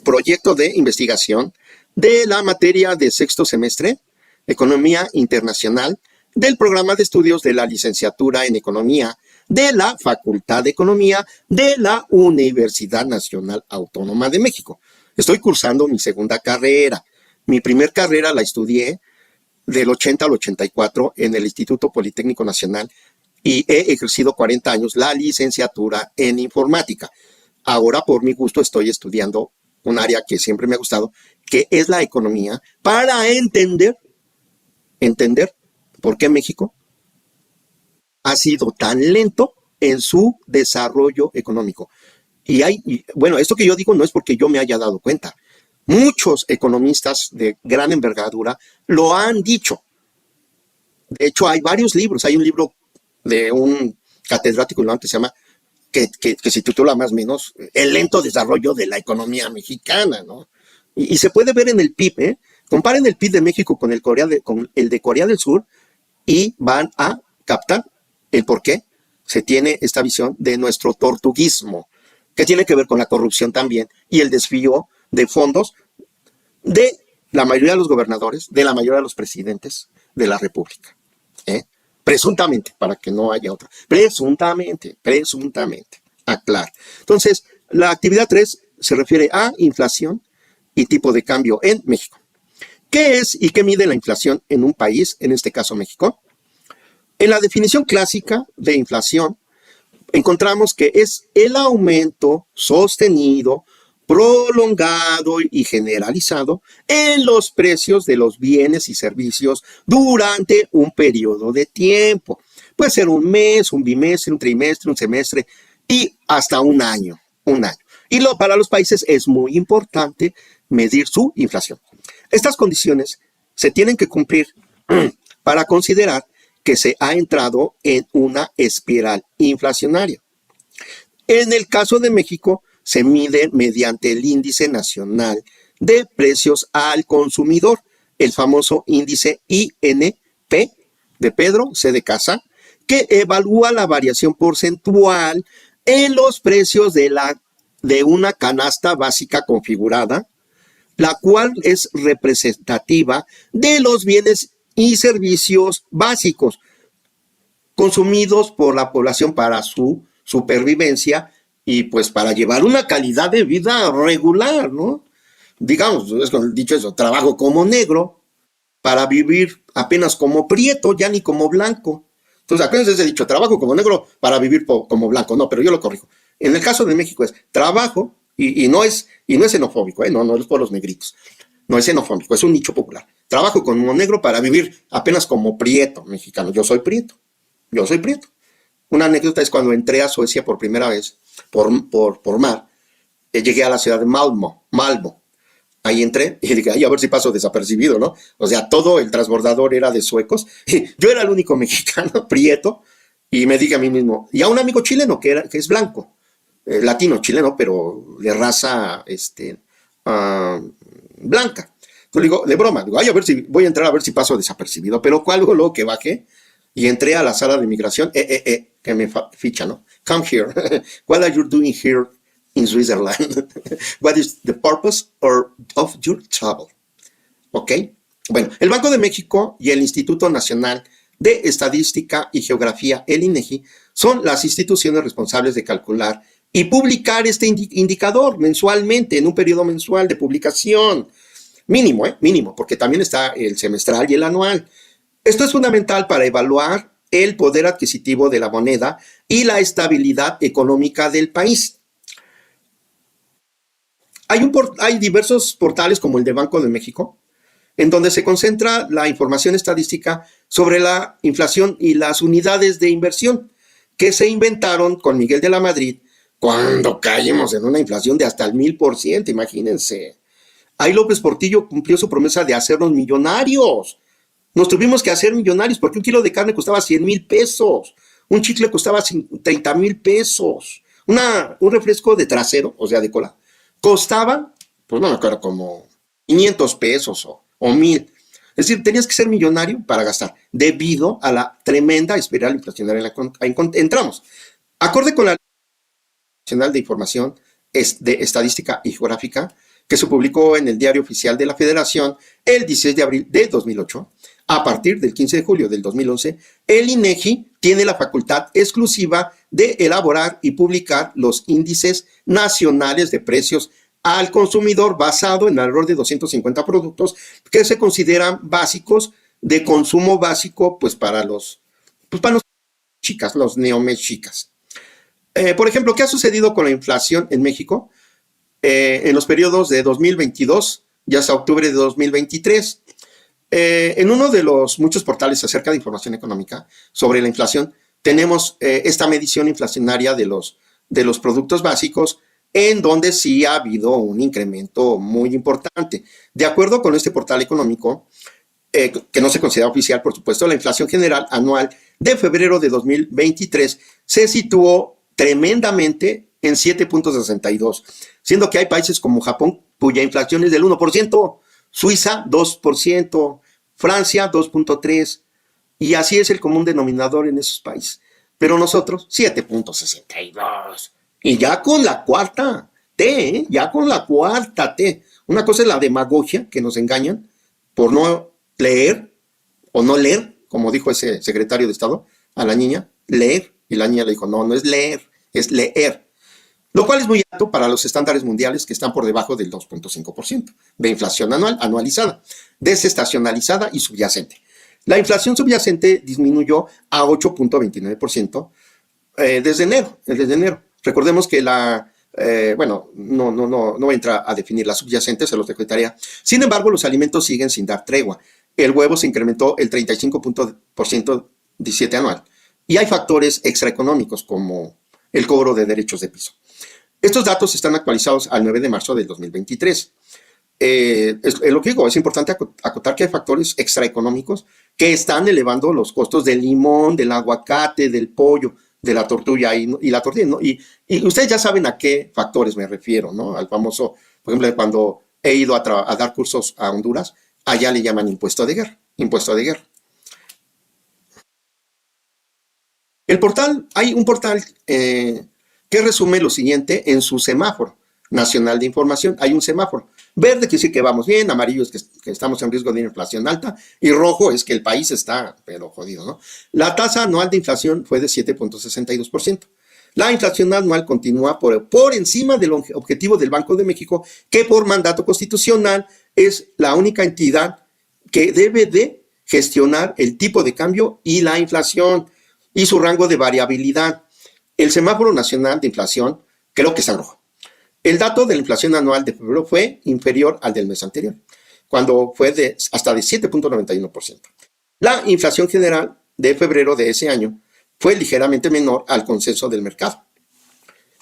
proyecto de investigación de la materia de sexto semestre, Economía Internacional, del programa de estudios de la licenciatura en Economía de la Facultad de Economía de la Universidad Nacional Autónoma de México. Estoy cursando mi segunda carrera. Mi primer carrera la estudié del 80 al 84 en el Instituto Politécnico Nacional y he ejercido 40 años la licenciatura en informática. Ahora, por mi gusto, estoy estudiando un área que siempre me ha gustado, que es la economía, para entender por qué México ha sido tan lento en su desarrollo económico. Bueno, esto que yo digo no es porque yo me haya dado cuenta. Muchos economistas de gran envergadura lo han dicho. De hecho, hay varios libros. Hay un libro de un catedrático que se llama, que se titula más o menos El lento desarrollo de la economía mexicana, ¿no? Y se puede ver en el PIB, ¿eh? Comparen el PIB de México con el de Corea del Sur y van a captar el por qué se tiene esta visión de nuestro tortuguismo, que tiene que ver con la corrupción también y el desvío de fondos de la mayoría de los gobernadores, de la mayoría de los presidentes de la República. Presuntamente, para que no haya otra. Presuntamente. Aclaro. Entonces, la actividad 3 se refiere a inflación y tipo de cambio en México. ¿Qué es y qué mide la inflación en un país, en este caso México? En la definición clásica de inflación, encontramos que es el aumento sostenido, prolongado y generalizado en los precios de los bienes y servicios durante un periodo de tiempo. Puede ser un mes, un bimestre, un trimestre, un semestre y hasta un año. Y para los países es muy importante medir su inflación. Estas condiciones se tienen que cumplir para considerar que se ha entrado en una espiral inflacionaria. En el caso de México, se mide mediante el Índice Nacional de Precios al Consumidor, el famoso índice INP de Pedro, C de casa, que evalúa la variación porcentual en los precios de una canasta básica configurada, la cual es representativa de los bienes y servicios básicos consumidos por la población para su supervivencia y pues para llevar una calidad de vida regular, ¿no? Digamos, es con el dicho eso, trabajo como negro para vivir apenas como prieto, ya ni como blanco. Entonces, acuérdense ese dicho, trabajo como negro para vivir como blanco. No, pero yo lo corrijo. En el caso de México es trabajo, y no es xenofóbico, no es por los negritos. No es xenofóbico, es un dicho popular. Trabajo como negro para vivir apenas como prieto mexicano. Yo soy prieto. Una anécdota es cuando entré a Suecia por primera vez, por mar, llegué a la ciudad de Malmö. Ahí entré y dije, a ver si paso desapercibido, ¿no? O sea, todo el transbordador era de suecos. Yo era el único mexicano, prieto, y me dije a mí mismo, y a un amigo chileno que es blanco, latino, chileno, pero de raza blanca. Entonces digo, de broma, voy a entrar a ver si paso desapercibido, pero luego que bajé y entré a la sala de inmigración, que me ficha, ¿no? Come here. What are you doing here in Switzerland? What is the purpose of your travel? ¿Ok? Bueno, el Banco de México y el Instituto Nacional de Estadística y Geografía, el INEGI, son las instituciones responsables de calcular y publicar este indicador mensualmente, en un periodo mensual de publicación. Mínimo, porque también está el semestral y el anual. Esto es fundamental para evaluar el poder adquisitivo de la moneda y la estabilidad económica del país. Hay diversos portales como el de Banco de México, en donde se concentra la información estadística sobre la inflación y las unidades de inversión que se inventaron con Miguel de la Madrid cuando caímos en una inflación de hasta el 1000%, imagínense. Ahí López Portillo cumplió su promesa de hacernos millonarios. Nos tuvimos que hacer millonarios porque un kilo de carne costaba 100,000 pesos, un chicle costaba 30,000 pesos, un refresco de trasero, o sea, de cola, costaba, pues no me acuerdo, como 500 pesos o 1,000. Es decir, tenías que ser millonario para gastar, debido a la tremenda espiral inflacionaria en la que entramos. Acorde con la Ley Nacional de Información de Estadística y Geográfica, que se publicó en el Diario Oficial de la Federación el 16 de abril de 2008. A partir del 15 de julio del 2011, el INEGI tiene la facultad exclusiva de elaborar y publicar los índices nacionales de precios al consumidor basado en alrededor de 250 productos que se consideran básicos de consumo básico, pues para los chicas, los neomexicas. Por ejemplo, ¿qué ha sucedido con la inflación en México en los periodos de 2022 y hasta octubre de 2023? En uno de los muchos portales acerca de información económica sobre la inflación, tenemos esta medición inflacionaria de los productos básicos, en donde sí ha habido un incremento muy importante. De acuerdo con este portal económico, que no se considera oficial, por supuesto, la inflación general anual de febrero de 2023 se situó tremendamente en 7.62, siendo que hay países como Japón, cuya inflación es del 1%, Suiza 2%, Francia 2.3%, y así es el común denominador en esos países. Pero nosotros 7.62%. Y ya con la cuarta T, ya con la cuarta T. Una cosa es la demagogia, que nos engañan por no leer o no leer, como dijo ese secretario de Estado a la niña, leer. Y la niña le dijo, no, no es leer, es leer. Lo cual es muy alto para los estándares mundiales, que están por debajo del 2.5% de inflación anual, anualizada, desestacionalizada y subyacente. La inflación subyacente disminuyó a 8.29% desde enero. Recordemos que no entra a definir la subyacente, se los dejo de tarea. Sin embargo, los alimentos siguen sin dar tregua. El huevo se incrementó el 35% 17 anual. Y hay factores extraeconómicos como el cobro de derechos de piso. Estos datos están actualizados al 9 de marzo del 2023. Es lo que digo, es importante acotar que hay factores extraeconómicos que están elevando los costos del limón, del aguacate, del pollo, de la tortilla y la tortilla, ¿no? Y ustedes ya saben a qué factores me refiero, ¿no? Al famoso, por ejemplo, cuando he ido a dar cursos a Honduras, allá le llaman impuesto de guerra. Hay un portal que resume lo siguiente en su semáforo nacional de información. Hay un semáforo. Verde quiere decir que vamos bien, amarillo es que estamos en riesgo de inflación alta, y rojo es que el país está, pero jodido, ¿no? La tasa anual de inflación fue de 7.62%. La inflación anual continúa por encima del objetivo del Banco de México, que por mandato constitucional es la única entidad que debe de gestionar el tipo de cambio y la inflación y su rango de variabilidad. El semáforo nacional de inflación creo que está en rojo. El dato de la inflación anual de febrero fue inferior al del mes anterior, cuando fue hasta de 7.91%. La inflación general de febrero de ese año fue ligeramente menor al consenso del mercado.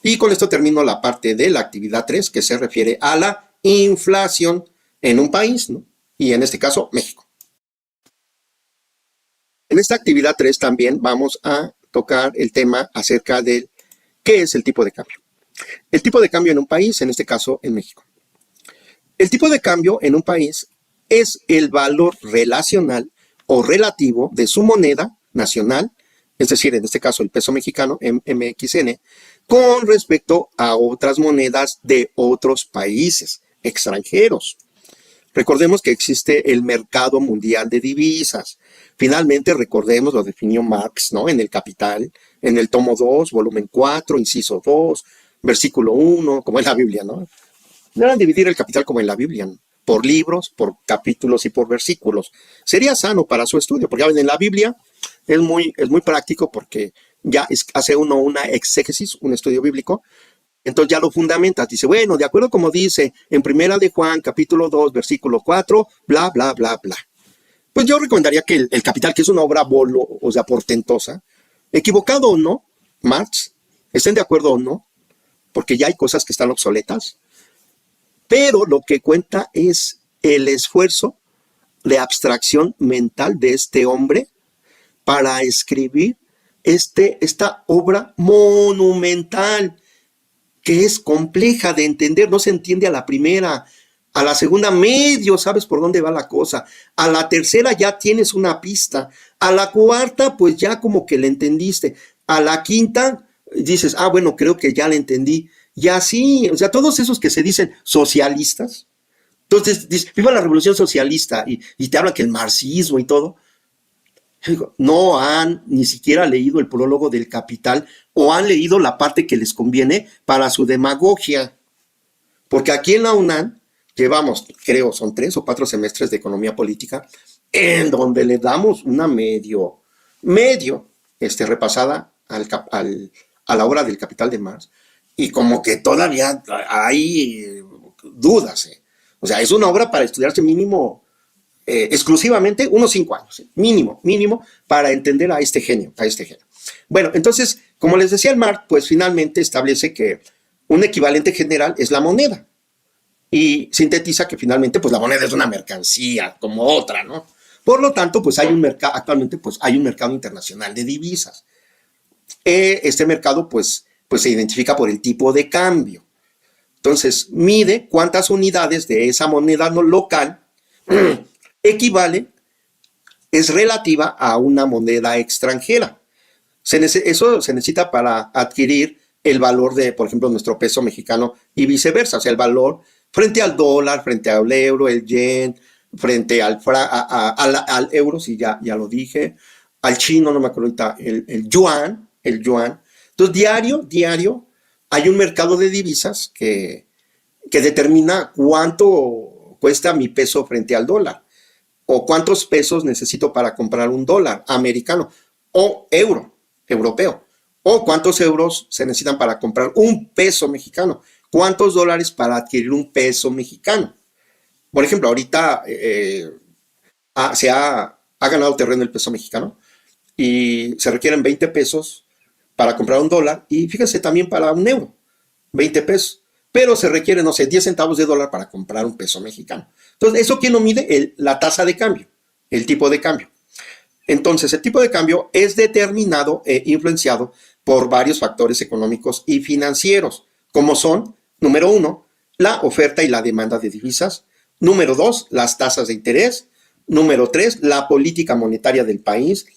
Y con esto termino la parte de la actividad 3, que se refiere a la inflación en un país, ¿no? Y en este caso, México. En esta actividad 3 también vamos a tocar el tema acerca de qué es el tipo de cambio. El tipo de cambio en un país, en este caso en México. El tipo de cambio en un país es el valor relacional o relativo de su moneda nacional, es decir, en este caso el peso mexicano, MXN, con respecto a otras monedas de otros países extranjeros. Recordemos que existe el mercado mundial de divisas. Finalmente, recordemos, lo definió Marx, ¿no? En el Capital, en el tomo 2, volumen 4, inciso 2, versículo 1, como en la Biblia, ¿no? Deben dividir el Capital como en la Biblia, ¿no? Por libros, por capítulos y por versículos. Sería sano para su estudio, porque en la Biblia es muy práctico, porque ya hace uno una exégesis, un estudio bíblico. Entonces ya lo fundamentas, dice, bueno, de acuerdo como dice en Primera de Juan, capítulo 2, versículo 4, bla, bla, bla, bla. Pues yo recomendaría que el Capital, que es una obra portentosa, equivocado o no, Marx, estén de acuerdo o no, porque ya hay cosas que están obsoletas, pero lo que cuenta es el esfuerzo de abstracción mental de este hombre para escribir esta obra monumental, que es compleja de entender, no se entiende a la primera, a la segunda medio sabes por dónde va la cosa, a la tercera ya tienes una pista, a la cuarta pues ya como que la entendiste, a la quinta dices, bueno, creo que ya la entendí, Y así, o sea, todos esos que se dicen socialistas, entonces dice, viva la revolución socialista, y te hablan que el marxismo y todo, digo, no han ni siquiera leído el prólogo del Capital o han leído la parte que les conviene para su demagogia. Porque aquí en la UNAM llevamos, creo, son 3 o 4 semestres de economía política, en donde le damos una medio, repasada a la obra del Capital de Marx, y como que todavía hay dudas. O sea, es una obra para estudiarse mínimo, exclusivamente unos 5 años, mínimo, para entender a este genio, Bueno, entonces, como les decía el Marx, pues finalmente establece que un equivalente general es la moneda, y sintetiza que finalmente pues la moneda es una mercancía como otra, ¿no? Por lo tanto, pues hay un mercado, actualmente pues hay un mercado internacional de divisas. Este mercado pues se identifica por el tipo de cambio. Entonces, mide cuántas unidades de esa moneda no local equivale, es relativa a una moneda extranjera. Eso se necesita para adquirir el valor de, por ejemplo, nuestro peso mexicano y viceversa, o sea, el valor frente al dólar, frente al euro, el yen, frente al euro, si ya lo dije, al chino, no me acuerdo ahorita, el yuan. Entonces, diario, hay un mercado de divisas que determina cuánto cuesta mi peso frente al dólar, o cuántos pesos necesito para comprar un dólar americano, o europeo, o cuántos euros se necesitan para comprar un peso mexicano, cuántos dólares para adquirir un peso mexicano. Por ejemplo, ahorita ha ganado terreno el peso mexicano y se requieren 20 pesos para comprar un dólar, y fíjense también para un euro, 20 pesos, pero se requiere, no sé, 10 centavos de dólar para comprar un peso mexicano. Entonces, ¿eso quién lo mide? La tasa de cambio, el tipo de cambio. Entonces, el tipo de cambio es determinado e influenciado por varios factores económicos y financieros, como son, número 1, la oferta y la demanda de divisas; número 2, las tasas de interés; número 3, la política monetaria del país;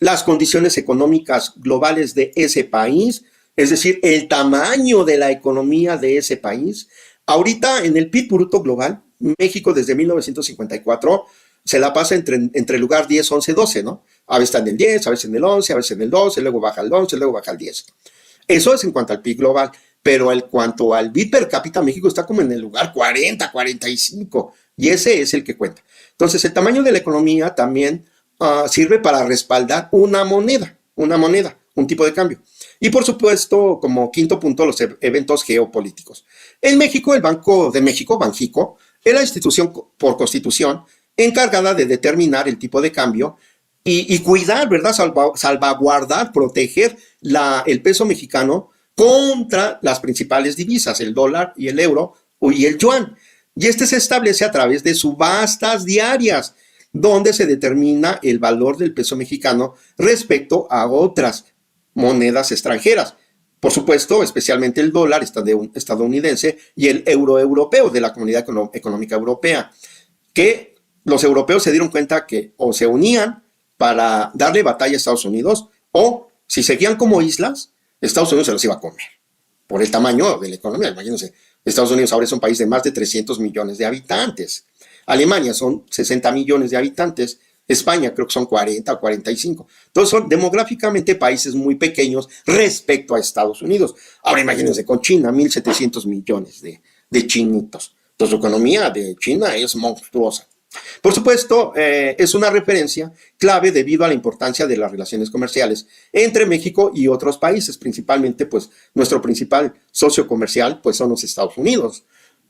las condiciones económicas globales de ese país, es decir, el tamaño de la economía de ese país. Ahorita, en el PIB bruto global, México desde 1954 se la pasa entre el lugar 10, 11, 12, ¿no? A veces está en el 10, a veces en el 11, a veces en el 12, luego baja al 11, luego baja al 10. Eso es en cuanto al PIB global, pero en cuanto al PIB per cápita, México está como en el lugar 40, 45, y ese es el que cuenta. Entonces, el tamaño de la economía también sirve para respaldar una moneda, un tipo de cambio. Y por supuesto, como quinto punto, los eventos geopolíticos. En México, el Banco de México, Banjico, es la institución por constitución encargada de determinar el tipo de cambio y cuidar, ¿verdad? Salvaguardar, proteger el peso mexicano contra las principales divisas, el dólar y el euro y el yuan. Y se establece a través de subastas diarias, donde se determina el valor del peso mexicano respecto a otras monedas extranjeras. Por supuesto, especialmente el dólar estadounidense y el euro europeo, de la Comunidad Económica Europea, que los europeos se dieron cuenta que o se unían para darle batalla a Estados Unidos, o si seguían como islas, Estados Unidos se los iba a comer, por el tamaño de la economía. Imagínense, Estados Unidos ahora es un país de más de 300 millones de habitantes. Alemania son 60 millones de habitantes. España creo que son 40 o 45. Entonces son demográficamente países muy pequeños respecto a Estados Unidos. Ahora imagínense con China, 1.700 millones de chinitos. Entonces la economía de China es monstruosa. Por supuesto, es una referencia clave debido a la importancia de las relaciones comerciales entre México y otros países, principalmente pues nuestro principal socio comercial pues son los Estados Unidos.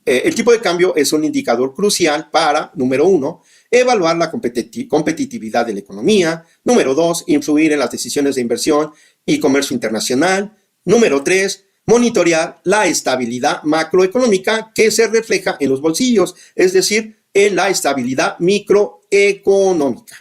El tipo de cambio es un indicador crucial para, número 1, evaluar la competitividad de la economía; número 2, influir en las decisiones de inversión y comercio internacional; número 3, monitorear la estabilidad macroeconómica que se refleja en los bolsillos, es decir, en la estabilidad microeconómica.